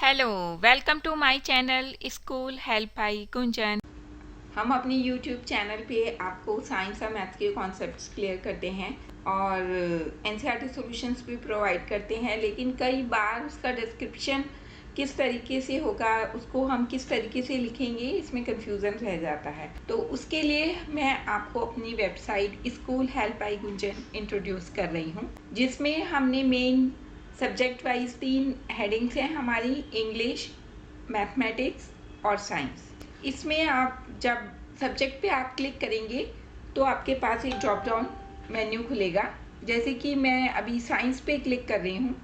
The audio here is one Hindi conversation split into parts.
Hello, welcome to my channel school help by Gunjan. हम अपनी यूट्यूब चैनल पे आपको साइंस और मैथ्स के कॉन्सेप्ट्स क्लियर करते हैं और एनसीईआरटी सॉल्यूशंस भी प्रोवाइड करते हैं, लेकिन कई बार उसका डिस्क्रिप्शन किस तरीके से होगा, उसको हम किस तरीके से लिखेंगे, इसमें कंफ्यूजन रह जाता है। तो उसके लिए मैं आपको अपनी website school help by Gunjan introduce कर रही हूँ, जिसमें हमने मेन सब्जेक्ट वाइज 3 हेडिंग्स हैं हमारी, इंग्लिश, मैथमेटिक्स और साइंस। इसमें आप जब सब्जेक्ट पे आप क्लिक करेंगे तो आपके पास एक ड्रॉप डाउन मेन्यू खुलेगा। जैसे कि मैं अभी साइंस पे क्लिक कर रही हूँ,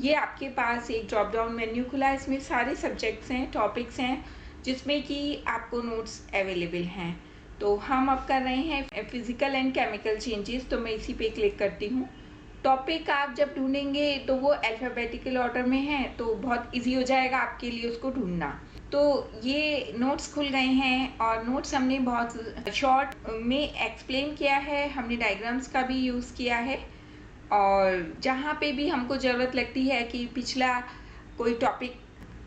ये आपके पास एक ड्रॉप डाउन मेन्यू खुला है। इसमें सारे सब्जेक्ट्स हैं, टॉपिक्स हैं, जिसमें कि आपको नोट्स अवेलेबल हैं। तो हम अब कर रहे हैं फिजिकल एंड केमिकल चेंजेस, तो मैं इसी पे क्लिक करती हूँ। टॉपिक आप जब ढूंढेंगे तो वो अल्फ़ाबेटिकल ऑर्डर में है, तो बहुत इजी हो जाएगा आपके लिए उसको ढूंढना। तो ये नोट्स खुल गए हैं और नोट्स हमने बहुत शॉर्ट में एक्सप्लेन किया है, हमने डायग्राम्स का भी यूज़ किया है और जहाँ पे भी हमको ज़रूरत लगती है कि पिछला कोई टॉपिक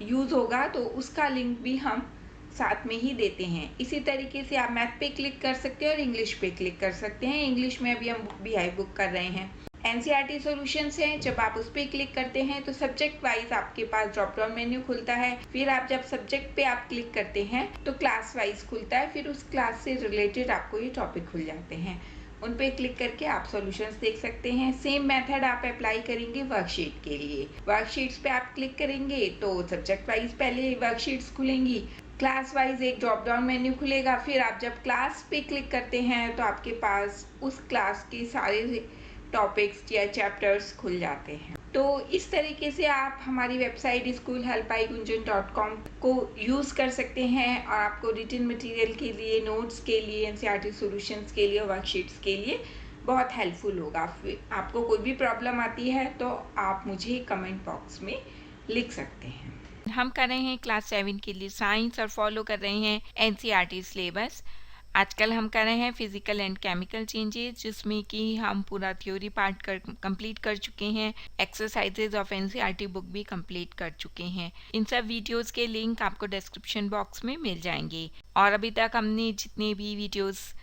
यूज़ होगा तो उसका लिंक भी हम साथ में ही देते हैं। इसी तरीके से आप मैथ पे क्लिक कर सकते हैं और इंग्लिश पे क्लिक कर सकते हैं। इंग्लिश में अभी हम बुक भी बुक कर रहे हैं। एनसीईआरटी सॉल्यूशंस है, जब आप उस पर क्लिक करते हैं तो सब्जेक्ट वाइज आपके पास ड्रॉप डाउन मेन्यू खुलता है। फिर आप जब सब्जेक्ट पे आप क्लिक करते हैं तो क्लास वाइज खुलता है, फिर उस क्लास से रिलेटेड आपको ये टॉपिक खुल जाते हैं। उन पे क्लिक करके आप सॉल्यूशंस देख सकते हैं। सेम मेथड आप अप्लाई करेंगे वर्कशीट के लिए। वर्कशीट्स पे आप क्लिक करेंगे तो सब्जेक्ट वाइज पहले वर्कशीट्स खुलेंगी, क्लास वाइज एक ड्रॉप डाउन मेन्यू खुलेगा। फिर आप जब क्लास पे क्लिक करते हैं तो आपके पास उस क्लास के सारे टॉपिक्स या चैप्टर्स खुल जाते हैं। तो इस तरीके से आप हमारी वेबसाइट schoolhelpbygunjan.com को यूज़ कर सकते हैं और आपको रिटन मटेरियल के लिए, नोट्स के लिए, एनसीईआरटी सॉल्यूशंस के लिए, वर्कशीट्स के लिए बहुत हेल्पफुल होगा। आपको कोई भी प्रॉब्लम आती है तो आप मुझे कमेंट बॉक्स में लिख सकते हैं। हम कर रहे हैं क्लास 7 के लिए साइंस और फॉलो कर रहे हैं एनसीईआरटी सिलेबस। आजकल हम कर रहे हैं फिजिकल एंड केमिकल चेंजेस, जिसमें कि हम पूरा थ्योरी पार्ट कंप्लीट कर चुके हैं। एक्सरसाइजेज ऑफ एनसीईआरटी बुक भी कंप्लीट कर चुके हैं। इन सब वीडियोस के लिंक आपको डिस्क्रिप्शन बॉक्स में मिल जाएंगे और अभी तक हमने जितने भी वीडियोस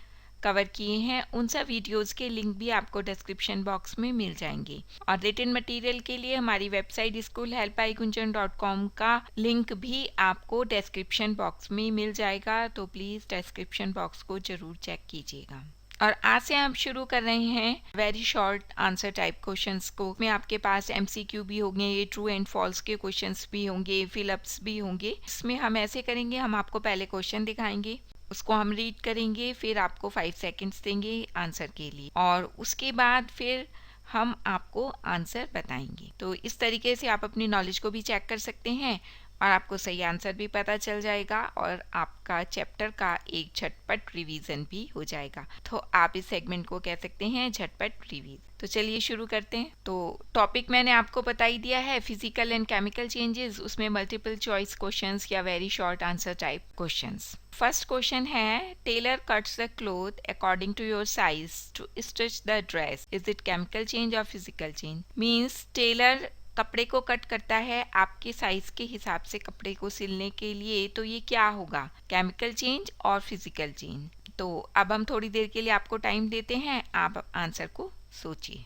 कवर किए हैं उन सब वीडियोस के लिंक भी आपको डिस्क्रिप्शन बॉक्स में मिल जाएंगे। और रिटन मटेरियल के लिए हमारी वेबसाइट schoolhelpbygunjan.com का लिंक भी आपको डिस्क्रिप्शन बॉक्स में मिल जाएगा, तो प्लीज़ डिस्क्रिप्शन बॉक्स को ज़रूर चेक कीजिएगा। और आज से हम शुरू कर रहे हैं very short answer type questions को। में आपके पास एमसीक्यू भी होंगे, ये ट्रू एंड फॉल्स के क्वेश्चंस भी होंगे, फिलअप्स भी होंगे। इसमें हम ऐसे करेंगे, हम आपको पहले क्वेश्चन दिखाएंगे, उसको हम रीड करेंगे, फिर आपको 5 सेकंड्स देंगे आंसर के लिए और उसके बाद फिर हम आपको आंसर बताएंगे। तो इस तरीके से आप अपनी नॉलेज को भी चेक कर सकते हैं और आपको सही आंसर भी पता चल जाएगा और आपका चैप्टर का एक झटपट रिवीजन भी हो जाएगा। तो आप इस सेगमेंट को कह सकते हैं झटपट रिवीज। तो चलिए शुरू करते हैं। तो टॉपिक मैंने आपको बता ही दिया है, फिजिकल एंड केमिकल चेंजेस। उसमें मल्टीपल चॉइस क्वेश्चंस या very short answer type questions. First question है, tailor cuts the cloth according to your size to stitch the dress, is it chemical change और फिजिकल चेंज? मीन्स टेलर कपड़े को कट करता है आपके साइज के हिसाब से कपड़े को सिलने के लिए, तो ये क्या होगा, केमिकल चेंज और फिजिकल चेंज? तो अब हम थोड़ी देर के लिए आपको टाइम देते हैं, आप आंसर को सोचिए।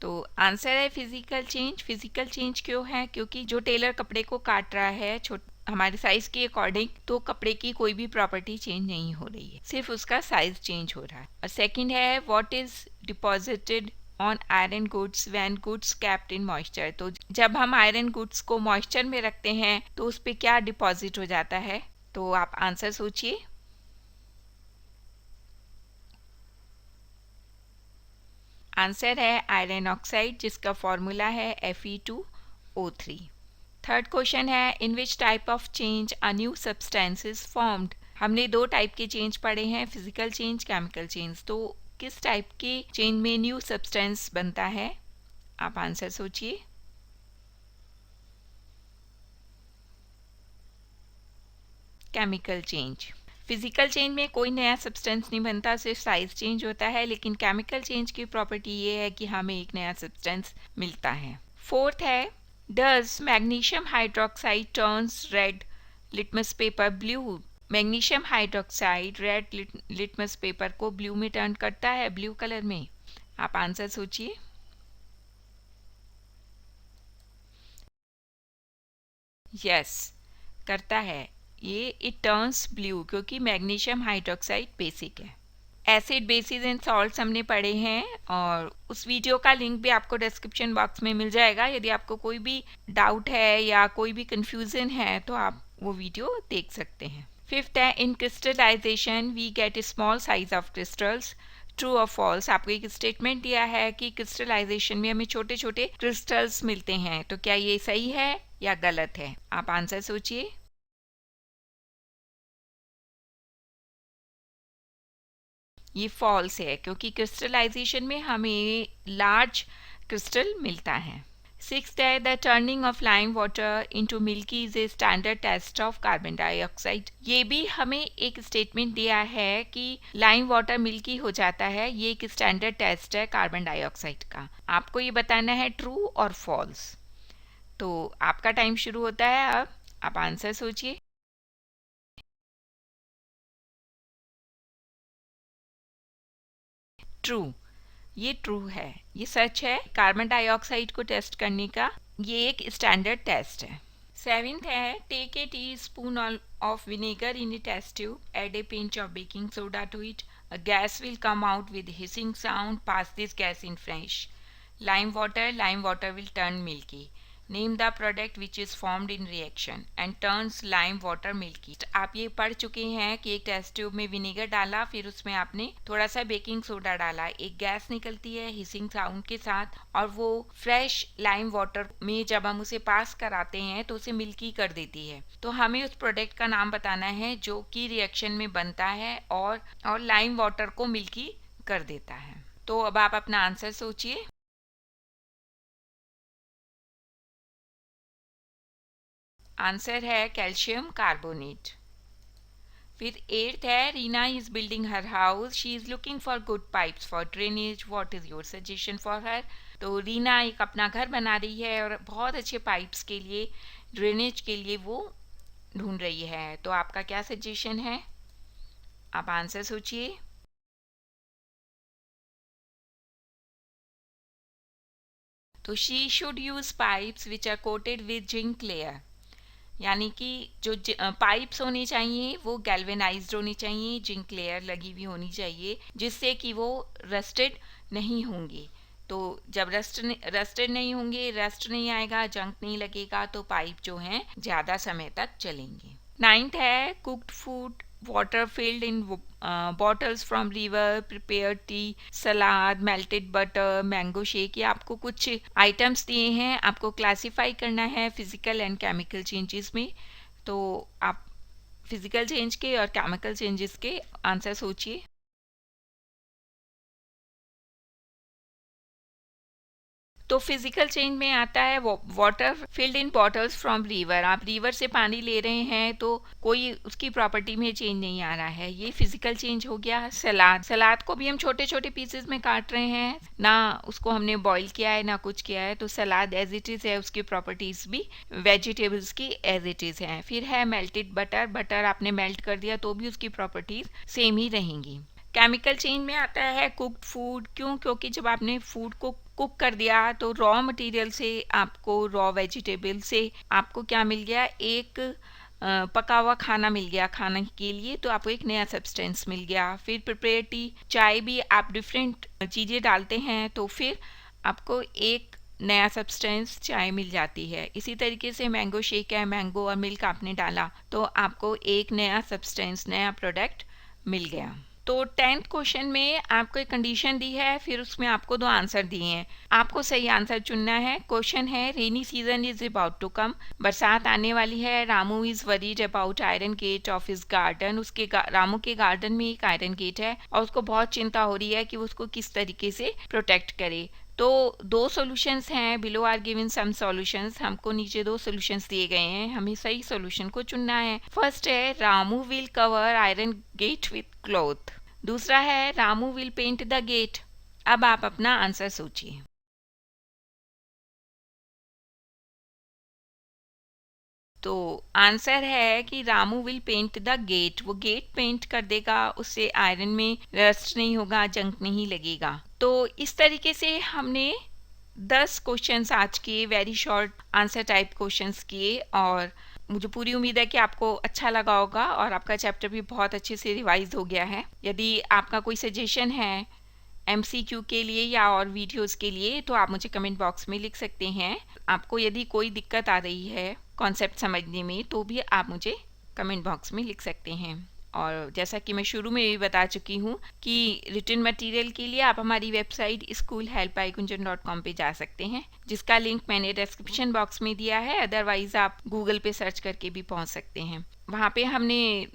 तो आंसर है फिजिकल चेंज। फिजिकल चेंज क्यों है? क्योंकि जो टेलर कपड़े को काट रहा है हमारे साइज के अकॉर्डिंग, तो कपड़े की कोई भी प्रॉपर्टी चेंज नहीं हो रही है, सिर्फ उसका साइज चेंज हो रहा है। और सेकंड है, what is deposited on iron goods when goods kept in moisture? तो जब हम आयरन गुड्स को मॉइस्चर में रखते हैं तो उस पर क्या डिपॉजिट हो जाता है? तो आप आंसर सोचिए। आंसर है आयरन ऑक्साइड, जिसका फॉर्मूला है Fe2O3। थर्ड क्वेश्चन है, in which type of change a new substance is formed? हमने 2 टाइप के चेंज पढ़े हैं, फिजिकल चेंज, केमिकल चेंज। तो किस टाइप के चेंज में न्यू सब्सटेंस बनता है? आप आंसर सोचिए। Chemical change. फिजिकल चेंज में कोई नया सब्सटेंस नहीं बनता, सिर्फ साइज चेंज होता है, लेकिन केमिकल चेंज की प्रॉपर्टी ये है कि हमें एक नया सब्सटेंस मिलता है। फोर्थ है, does magnesium hydroxide turns red litmus paper blue. Magnesium hydroxide red litmus paper को ब्लू में टर्न करता है, ब्लू कलर में। आप आंसर सोचिए। यस, करता है ये। इट टर्न्स ब्लू क्योंकि मैग्नीशियम हाइड्रोक्साइड बेसिक है। एसिड, बेसिस एंड सॉल्ट्स हमने पढ़े हैं और उस वीडियो का लिंक भी आपको डिस्क्रिप्शन बॉक्स में मिल जाएगा। यदि आपको कोई भी डाउट है या कोई भी कंफ्यूजन है तो आप वो वीडियो देख सकते हैं। फिफ्थ है, in crystallization we get a small size of crystals. True और फॉल्स। आपको एक स्टेटमेंट दिया है कि क्रिस्टलाइजेशन में हमें छोटे छोटे क्रिस्टल्स मिलते हैं, तो क्या ये सही है या गलत है? आप आंसर सोचिए। ये फॉल्स है क्योंकि क्रिस्टलाइजेशन में हमें लार्ज क्रिस्टल मिलता है। सिक्स्थ है, the turning of lime water into milky is a standard test of carbon dioxide. ये भी हमें एक स्टेटमेंट दिया है कि लाइम वाटर मिल्की हो जाता है, ये एक स्टैंडर्ड टेस्ट है कार्बन डाइऑक्साइड का। आपको ये बताना है ट्रू और फॉल्स। तो आपका टाइम शुरू होता है अब, आप आंसर सोचिए। ट्रू, ये ट्रू है, ये सच है। कार्बन डाइऑक्साइड को टेस्ट करने का ये एक स्टैंडर्ड टेस्ट है। सेवेंथ है, take a teaspoon of vinegar in a test tube, add a pinch of baking soda to it, a gas will come out with hissing sound, pass this gas in fresh lime water will turn milky. Name the product which is formed in reaction and turns lime water milky. आप ये पढ़ चुके हैं कि एक टेस्ट ट्यूब में विनेगर डाला, फिर उसमें आपने थोड़ा सा बेकिंग सोडा डाला, एक गैस निकलती है हिसिंग साउंड के साथ, और वो फ्रेश लाइम वाटर में जब हम उसे पास कराते हैं तो उसे मिल्की कर देती है। तो हमें उस प्रोडक्ट का नाम बताना है जो कि रिएक्शन में बनता है और लाइम वाटर को मिल्की कर देता है। तो अब आप अपना आंसर सोचिए। आंसर है कैल्शियम कार्बोनेट। फिर एट्थ है, Reena is building her house, she is looking for good pipes for drainage, what is your suggestion for her. तो रीना एक अपना घर बना रही है और बहुत अच्छे पाइप्स के लिए, ड्रेनेज के लिए वो ढूंढ रही है। तो आपका क्या सजेशन है? आप आंसर सोचिए। तो she should use pipes which are coated with zinc layer, यानी कि जो पाइप्स होनी चाहिए वो गैल्वेनाइज्ड होनी चाहिए, जिंक लेयर लगी हुई होनी चाहिए, जिससे कि वो रस्टेड नहीं होंगी। तो जब रस्टेड नहीं होंगे, रस्ट नहीं आएगा, जंक नहीं लगेगा, तो पाइप जो हैं ज़्यादा समय तक चलेंगे। नाइन्थ है, cooked food water filled in bottles from river, prepared tea, salad, melted butter, mango shake. ये आपको कुछ आइटम्स दिए हैं, आपको क्लासीफाई करना है फिजिकल एंड केमिकल चेंजेस में। तो आप फिजिकल चेंज के और केमिकल चेंजेस के आंसर सोचिए। तो फिजिकल चेंज में आता है water filled in bottles from river. आप रिवर से पानी ले रहे हैं तो कोई उसकी प्रॉपर्टी में चेंज नहीं आ रहा है, ये फिजिकल चेंज हो गया। सलाद को भी हम छोटे छोटे पीसेस में काट रहे हैं, ना उसको हमने बॉईल किया है ना कुछ किया है, तो सलाद एज इट इज है, उसकी प्रॉपर्टीज भी वेजिटेबल्स की एज इट इज है। फिर है मेल्टेड बटर आपने मेल्ट कर दिया तो भी उसकी प्रॉपर्टीज सेम ही रहेंगी। केमिकल चेंज में आता है कुक्ड फूड। क्यों? क्योंकि जब आपने फूड को कुक कर दिया तो रॉ मटेरियल से आपको, रॉ वेजिटेबल से आपको क्या मिल गया? एक पका हुआ खाना मिल गया खाने के लिए, तो आपको एक नया सब्सटेंस मिल गया। फिर प्रिपेयर टी, चाय भी आप डिफरेंट चीज़ें डालते हैं तो फिर आपको एक नया सब्सटेंस चाय मिल जाती है। इसी तरीके से मैंगो शेक है, मैंगो और मिल्क आपने डाला तो आपको एक नया सब्सटेंस, नया प्रोडक्ट मिल गया। तो 10th क्वेश्चन में आपको एक कंडीशन दी है, फिर उसमें आपको 2 आंसर दिए हैं, आपको सही आंसर चुनना है। क्वेश्चन है, rainy season is about to come, बरसात आने वाली है। Ramu is worried about iron gate of his garden, उसके रामू के गार्डन में एक आयरन गेट है और उसको बहुत चिंता हो रही है कि वो उसको किस तरीके से प्रोटेक्ट करे। तो दो सॉल्यूशंस हैं, below are given some solutions. हमको नीचे दो सॉल्यूशंस दिए गए हैं, हमें सही सॉल्यूशन को चुनना है। फर्स्ट है Ramu will cover iron gate with cloth. दूसरा है Ramu will paint the gate. अब आप अपना आंसर सोचिए। तो आंसर है कि Ramu will paint the gate. वो गेट पेंट कर देगा, उससे आयरन में रस्ट नहीं होगा, जंग नहीं लगेगा। तो इस तरीके से हमने 10 क्वेश्चंस आज किए, very short answer type questions किए, और मुझे पूरी उम्मीद है कि आपको अच्छा लगा होगा और आपका चैप्टर भी बहुत अच्छे से रिवाइज हो गया है। यदि आपका कोई सजेशन है MCQ के लिए या और वीडियोस के लिए तो आप मुझे कमेंट बॉक्स में लिख सकते हैं। आपको यदि कोई दिक्कत आ रही है कॉन्सेप्ट समझने में तो भी आप मुझे कमेंट बॉक्स में लिख सकते हैं। और जैसा कि मैं शुरू में भी बता चुकी हूँ कि रिटन मटेरियल के लिए आप हमारी वेबसाइट schoolhelpbygunjan.com पे जा सकते हैं, जिसका लिंक मैंने डिस्क्रिप्शन बॉक्स में दिया है। अदरवाइज आप गूगल पे सर्च करके भी पहुँच सकते हैं। वहाँ पे हमने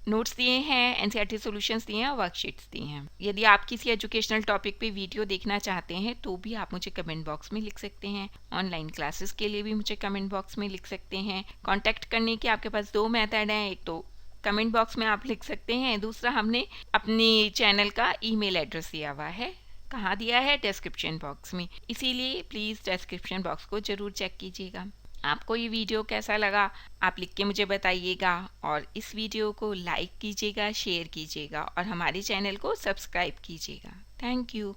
नोट्स दिए हैं, एनसीईआरटी सॉल्यूशंस दिए हैं, वर्कशीट्स दी हैं। यदि आप किसी एजुकेशनल टॉपिक पे वीडियो देखना चाहते हैं तो भी आप मुझे कमेंट बॉक्स में लिख सकते हैं। ऑनलाइन क्लासेस के लिए भी मुझे कमेंट बॉक्स में लिख सकते हैं। कांटेक्ट करने के आपके पास दो मेथड हैं, एक तो कमेंट बॉक्स में आप लिख सकते हैं, दूसरा हमने अपनी चैनल का ईमेल एड्रेस दिया हुआ है। कहाँ दिया है? डिस्क्रिप्शन बॉक्स में। इसीलिए प्लीज़ डिस्क्रिप्शन बॉक्स को ज़रूर चेक कीजिएगा। आपको ये वीडियो कैसा लगा आप लिख के मुझे बताइएगा, और इस वीडियो को लाइक कीजिएगा, शेयर कीजिएगा और हमारे चैनल को सब्सक्राइब कीजिएगा। Thank you.